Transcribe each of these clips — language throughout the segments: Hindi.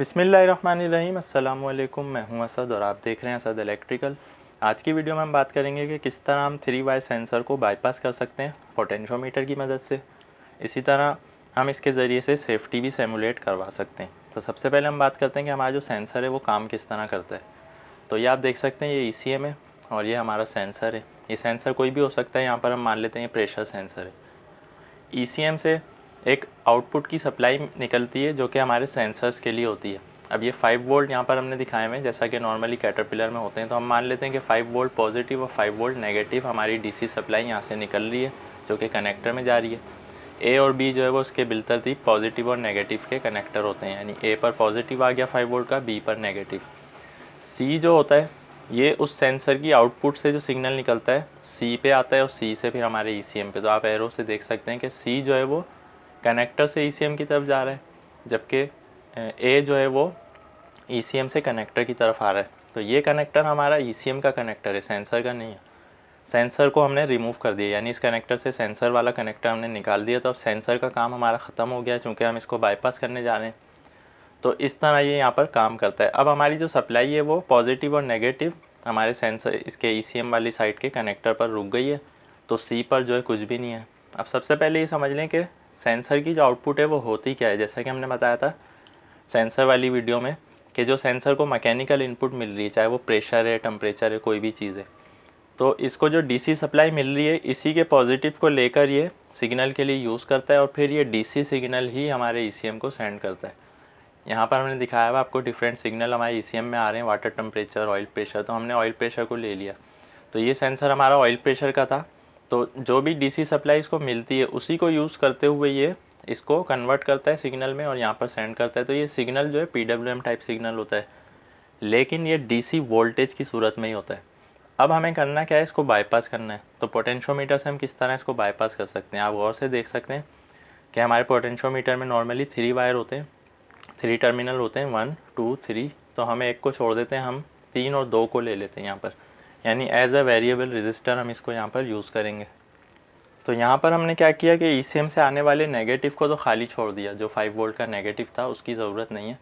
बिस्मिल्लाहिर्रहमानिर्रहीम। अस्सलाम वालेकुम। मैं हूं असद और आप देख रहे हैं असद इलेक्ट्रिकल। आज की वीडियो में हम बात करेंगे कि किस तरह हम 3 वायर सेंसर को बाईपास कर सकते हैं पोटेंशियोमीटर की मदद से। इसी तरह हम इसके ज़रिए से सेफ्टी भी सिमुलेट करवा सकते हैं। तो सबसे पहले हम बात करते हैं कि हमारा जो सेंसर है वो काम किस तरह करता है। तो ये आप देख सकते हैं, ये ECM है और ये हमारा सेंसर है। ये सेंसर कोई भी हो सकता है। यहाँ पर हम मान लेते हैं ये प्रेशर सेंसर है। ECM से एक आउटपुट की सप्लाई निकलती है जो कि हमारे सेंसर्स के लिए होती है। अब ये 5 वोल्ट यहाँ पर हमने दिखाए हुए हैं, जैसा कि नॉर्मली कैटरपिलर में होते हैं। तो हम मान लेते हैं कि 5 वोल्ट पॉजिटिव और 5 वोल्ट नेगेटिव हमारी DC सप्लाई यहाँ से निकल रही है जो कि कनेक्टर में जा रही है। A और B जो है वो उसके बिलतरतीब पॉजिटिव और नेगेटिव के कनेक्टर होते हैं, यानी A पर पॉजिटिव आ गया 5 वोल्ट का, B पर नेगेटिव। C जो होता है ये उस सेंसर की आउटपुट से जो सिग्नल निकलता है C पे आता है और C से फिर हमारे ECM पे। तो आप एरो से देख सकते हैं कि C जो है वो कनेक्टर से ECM की तरफ जा रहा है, जबकि A जो है वो ECM से कनेक्टर की तरफ आ रहा है। तो ये कनेक्टर हमारा ECM का कनेक्टर है, सेंसर का नहीं है। सेंसर को हमने रिमूव कर दिया, यानी इस कनेक्टर से सेंसर वाला कनेक्टर हमने निकाल दिया। तो अब सेंसर का काम हमारा ख़त्म हो गया चूँकि हम इसको बाईपास करने जा रहे हैं। तो इस तरह ये यहाँ पर काम करता है। अब हमारी जो सप्लाई है वो पॉजिटिव और नेगेटिव हमारे सेंसर इसके ECM वाली साइड के कनेक्टर पर रुक गई है। तो C पर जो है कुछ भी नहीं है। अब सबसे पहले ये समझ लें कि सेंसर की जो आउटपुट है वो होती क्या है। जैसा कि हमने बताया था सेंसर वाली वीडियो में कि जो सेंसर को मैकेनिकल इनपुट मिल रही है, चाहे वो प्रेशर है, टेम्परेचर है, कोई भी चीज़ है, तो इसको जो DC सप्लाई मिल रही है इसी के पॉजिटिव को लेकर ये सिग्नल के लिए यूज़ करता है और फिर ये DC सिग्नल ही हमारे ECM को सेंड करता है। यहाँ पर हमने दिखाया हुआ आपको डिफरेंट सिग्नल हमारे ECM में आ रहे हैं, वाटर टेम्परेचर, ऑयल प्रेशर। तो हमने ऑयल प्रेशर को ले लिया। तो ये सेंसर हमारा ऑयल प्रेशर का था। तो जो भी DC सप्लाई इसको मिलती है उसी को यूज़ करते हुए ये इसको कन्वर्ट करता है सिग्नल में और यहाँ पर सेंड करता है। तो ये सिग्नल जो है PWM टाइप सिग्नल होता है, लेकिन ये DC वोल्टेज की सूरत में ही होता है। अब हमें करना क्या है, इसको बाईपास करना है। तो पोटेंशियोमीटर से हम किस तरह इसको बाईपास कर सकते हैं, आप गौर से देख सकते हैं कि हमारे पोटेंशियोमीटर में नॉर्मली 3 वायर होते हैं, 3 टर्मिनल होते हैं, 1 2 3। तो हमें एक को छोड़ देते हैं, हम 3 और 2 को ले लेते हैं यहाँ पर, यानी एज अ वेरिएबल रजिस्टर हम इसको यहाँ पर यूज़ करेंगे। तो यहाँ पर हमने क्या किया कि ECM से आने वाले नेगेटिव को तो खाली छोड़ दिया। जो 5 वोल्ट का नेगेटिव था उसकी ज़रूरत नहीं है।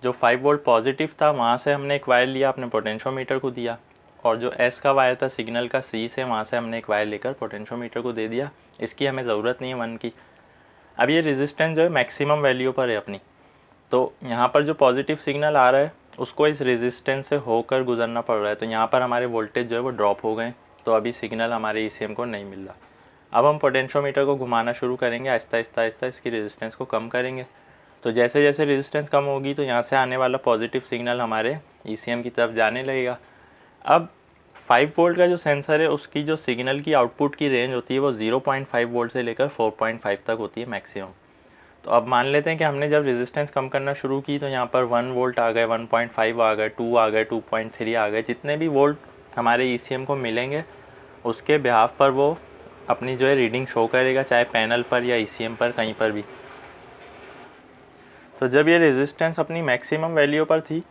जो 5 वोल्ट पॉजिटिव था वहाँ से हमने एक वायर लिया, अपने पोटेंशियोमीटर को दिया, और जो S का वायर था सिग्नल का C से, वहाँ से हमने एक वायर लेकर पोटेंशियोमीटर को दे दिया। इसकी हमें ज़रूरत नहीं है 1 की। अब ये रेजिस्टेंस जो है मैक्सिमम वैल्यू पर है अपनी। तो यहाँ पर जो पॉजिटिव सिग्नल आ रहा है उसको इस रेजिस्टेंस से होकर गुजरना पड़ रहा है। तो यहाँ पर हमारे वोल्टेज जो है वो ड्रॉप हो गए। तो अभी सिग्नल हमारे ECM को नहीं मिल रहा। अब हम पोटेंशियोमीटर को घुमाना शुरू करेंगे, आहिस्ता आहिस्ता आहिस्ता इसकी रेजिस्टेंस को कम करेंगे। तो जैसे जैसे रेजिस्टेंस कम होगी तो यहाँ से आने वाला पॉजिटिव सिग्नल हमारे ECM की तरफ जाने लगेगा। अब 5 वोल्ट का जो सेंसर है उसकी जो सिग्नल की आउटपुट की रेंज होती है वो 0.5 वोल्ट से लेकर 4.5 तक होती है मैक्सिमम। तो अब मान लेते हैं कि हमने जब रेजिस्टेंस कम करना शुरू की तो यहाँ पर 1 वोल्ट आ गए, 1.5 आ गए, 2 आ गए, 2.3 आ गए। जितने भी वोल्ट हमारे ECM को मिलेंगे उसके बिहाफ पर वो अपनी जो है रीडिंग शो करेगा, चाहे पैनल पर या ECM पर, कहीं पर भी। तो जब ये रेजिस्टेंस अपनी मैक्सिमम वैल्यू पर थी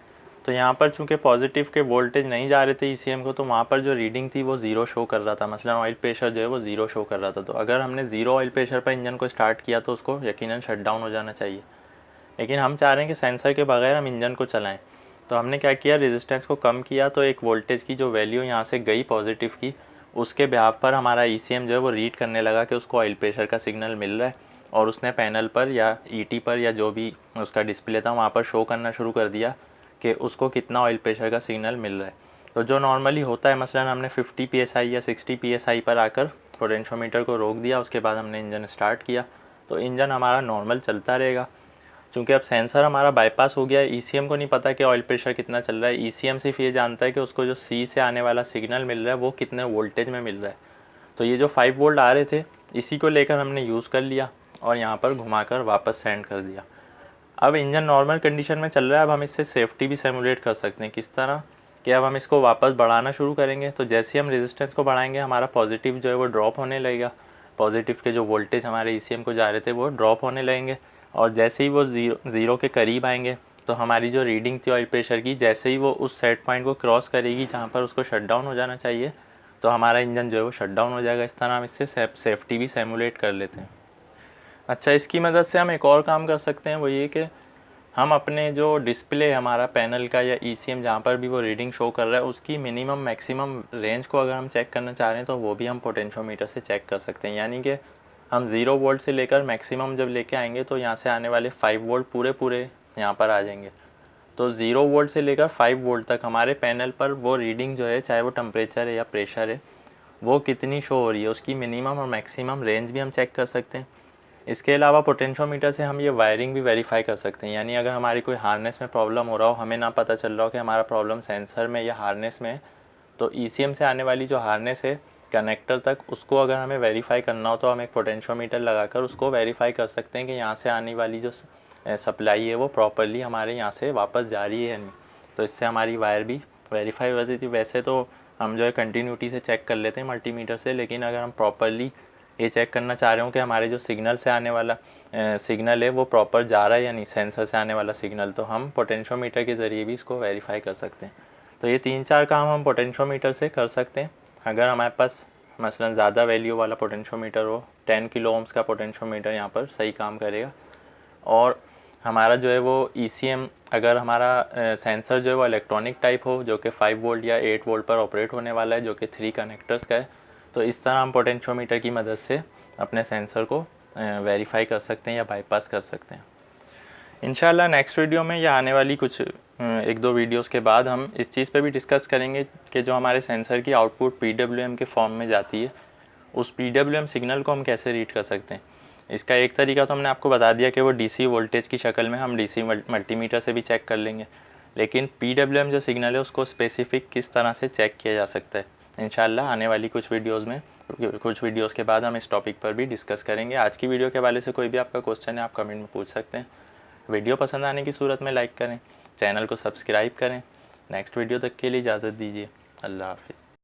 तो यहाँ पर चूँकि पॉजिटिव के वोल्टेज नहीं जा रहे थे ECM को, तो वहाँ पर जो रीडिंग थी वो ज़ीरो शो कर रहा था। मसलन ऑयल प्रेशर जो है वो ज़ीरो शो कर रहा था। तो अगर हमने ज़ीरो ऑयल प्रेशर पर इंजन को स्टार्ट किया तो उसको यकीनन शट डाउन हो जाना चाहिए। लेकिन हम चाह रहे हैं कि सेंसर के बगैर हम इंजन को चलाएँ। तो हमने क्या किया, रेजिस्टेंस को कम किया। तो एक वोल्टेज की जो वैल्यू यहाँ से गई पॉजिटिव की, उसके बिहाफ पर हमारा ECM जो है वो रीड करने लगा कि उसको ऑयल प्रेशर का सिग्नल मिल रहा है, और उसने पैनल पर या ET पर या जो भी उसका डिस्प्ले था वहाँ पर शो करना शुरू कर दिया कि उसको कितना ऑयल प्रेशर का सिग्नल मिल रहा है। तो जो नॉर्मली होता है, मसलन हमने 50 PSI या 60 PSI पर आकर पोटेंशियोमीटर को रोक दिया, उसके बाद हमने इंजन स्टार्ट किया, तो इंजन हमारा नॉर्मल चलता रहेगा। चूँकि अब सेंसर हमारा बाईपास हो गया है, ECM को नहीं पता कि ऑयल प्रेशर कितना चल रहा है। ECM सिर्फ ये जानता है कि उसको जो C से आने वाला सिग्नल मिल रहा है वो कितने वोल्टेज में मिल रहा है। तो ये जो 5 वोल्ट आ रहे थे इसी को लेकर हमने यूज़ कर लिया और यहाँ पर घुमाकर वापस सेंड कर दिया। अब इंजन नॉर्मल कंडीशन में चल रहा है। अब हम इससे सेफ्टी भी सिमुलेट कर सकते हैं। किस तरह कि अब हम इसको वापस बढ़ाना शुरू करेंगे। तो जैसे ही हम रेजिस्टेंस को बढ़ाएंगे हमारा पॉजिटिव जो है वो ड्रॉप होने लगेगा। पॉजिटिव के जो वोल्टेज हमारे ECM को जा रहे थे वो ड्रॉप होने लगेंगे, और जैसे ही वो ज़ीरो के करीब आएंगे तो हमारी जो रीडिंग थी ऑयल प्रेशर की, जैसे ही वो उस सेट पॉइंट को क्रॉस करेगी जहाँ पर उसको शट डाउन हो जाना चाहिए, तो हमारा इंजन जो है वो शट डाउन हो जाएगा। इस तरह हम इससे सेफ्टी भी सिमुलेट कर लेते हैं। अच्छा, इसकी मदद से हम एक और काम कर सकते हैं, वो ये कि हम अपने जो डिस्प्ले हमारा पैनल का या ECM जहाँ पर भी वो रीडिंग शो कर रहा है उसकी मिनिमम मैक्सिमम रेंज को अगर हम चेक करना चाह रहे हैं तो वो भी हम पोटेंशियोमीटर से चेक कर सकते हैं। यानी कि हम 0 वोल्ट से लेकर मैक्सिमम जब लेके आएंगे तो यहाँ से आने वाले 5 वोल्ट पूरे यहाँ पर आ जाएंगे। तो 0 वोल्ट से लेकर 5 वोल्ट तक हमारे पैनल पर वो रीडिंग जो है, चाहे वो टेम्परेचर है या प्रेशर है, वो कितनी शो हो रही है उसकी मिनिमम और मैक्सिमम रेंज भी हम चेक कर सकते हैं। इसके अलावा पोटेंशियोमीटर से हम ये वायरिंग भी वेरीफाई कर सकते हैं। यानी अगर हमारी कोई हार्नेस में प्रॉब्लम हो रहा हो, हमें ना पता चल रहा हो कि हमारा प्रॉब्लम सेंसर में या हार्नेस में है, तो ECM से आने वाली जो हार्नेस है कनेक्टर तक, उसको अगर हमें वेरीफाई करना हो तो हम एक पोटेंशियोमीटर लगाकर उसको वेरीफाई कर सकते हैं कि यहाँ से आने वाली जो सप्लाई है वो प्रॉपरली हमारे यहाँ से वापस जा रही है या नहीं। तो इससे हमारी वायर भी वेरीफाई हो जाती थी। वैसे तो हम जो है कंटिन्यूटी से चेक कर लेते हैं मल्टीमीटर से, लेकिन अगर हम प्रॉपरली ये चेक करना चाह रहे हो कि हमारे जो सिग्नल से आने वाला सिग्नल है वो प्रॉपर जा रहा है या नहीं, सेंसर से आने वाला सिग्नल, तो हम पोटेंशियोमीटर के ज़रिए भी इसको वेरीफाई कर सकते हैं। तो ये 3-4 काम हम पोटेंशियोमीटर से कर सकते हैं। अगर हमारे पास मसलन ज़्यादा वैल्यू वाला पोटेंशियोमीटर हो, 10 किलो ओम्स का पोटेंशियोमीटर यहाँ पर सही काम करेगा। और हमारा जो है वो ECM, अगर हमारा सेंसर जो है वो इलेक्ट्रॉनिक टाइप हो जो कि 5 वोल्ट या 8 वोल्ट पर ऑपरेट होने वाला है, जो कि 3 कनेक्टर्स का है, तो इस तरह हम पोटेंशियोमीटर की मदद से अपने सेंसर को वेरीफाई कर सकते हैं या बाईपास कर सकते हैं। इंशाल्लाह नेक्स्ट वीडियो में या आने वाली कुछ 1-2 वीडियोस के बाद हम इस चीज़ पे भी डिस्कस करेंगे कि जो हमारे सेंसर की आउटपुट PWM के फॉर्म में जाती है, उस PWM सिग्नल को हम कैसे रीड कर सकते हैं। इसका एक तरीका तो हमने आपको बता दिया कि वो DC वोल्टेज की शक्ल में हम DC मल्टीमीटर से भी चेक कर लेंगे, लेकिन PWM जो सिग्नल है उसको स्पेसिफिक किस तरह से चेक किया जा सकता है, इंशाल्लाह आने वाली कुछ वीडियोस के बाद हम इस टॉपिक पर भी डिस्कस करेंगे। आज की वीडियो के हवाले से कोई भी आपका क्वेश्चन है आप कमेंट में पूछ सकते हैं। वीडियो पसंद आने की सूरत में लाइक करें, चैनल को सब्सक्राइब करें। नेक्स्ट वीडियो तक के लिए इजाज़त दीजिए। अल्लाह हाफिज़।